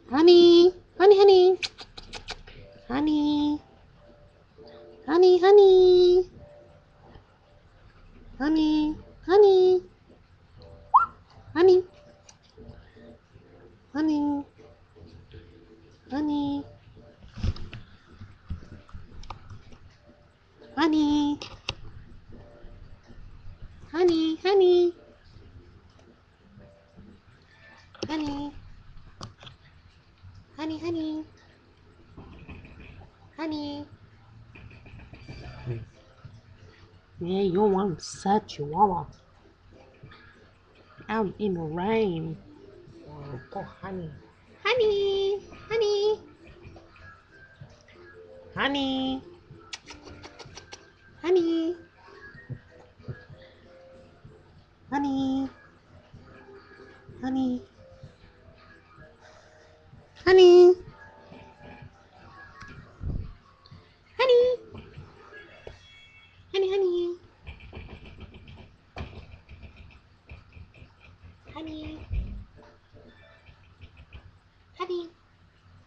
Honey, honey, honey, honey, honey, honey, honey, honey, honey, honey, honey, honey, honey, honey, honey, honey, honey, honey. Yeah, you want sad chihuahua out in the rain. Oh, poor honey. Honey, honey, honey, honey, honey, honey, honey, honey, honey, honey, honey, honey.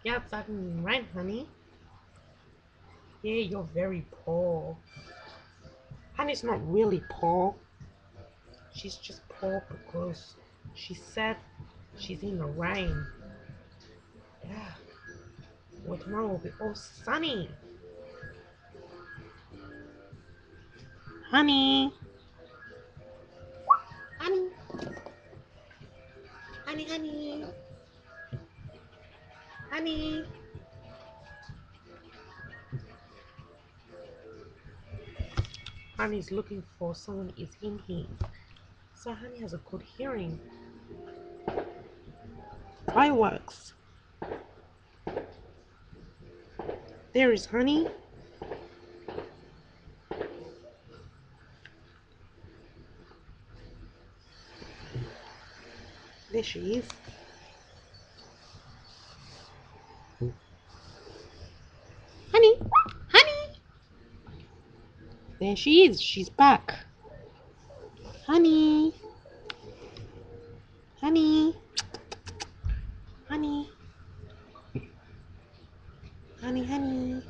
Yeah, it's starting right, honey. Yeah, you're very poor. Honey's not really poor. She's just poor because she said she's in the rain. Yeah. Well, tomorrow will be all sunny. Honey. Honey. Honey, honey. Honey. Honey's looking for someone is in here. So Honey has a good hearing. Fireworks. There is Honey. There she is. Honey. Honey. There she is. She's back. Honey. Honey. Honey. Honey, honey.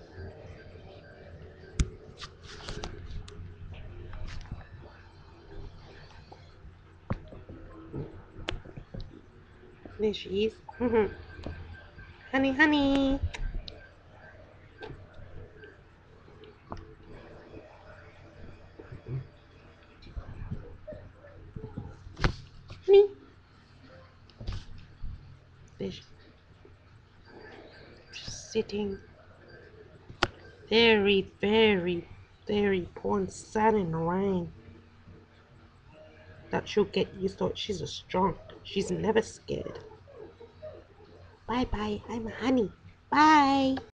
There she is. Honey, honey. Honey. There she just sitting very, very, very poor and sad in the rain. That she'll get used to it. She's a strong. She's never scared. Bye bye. I'm Honey. Bye.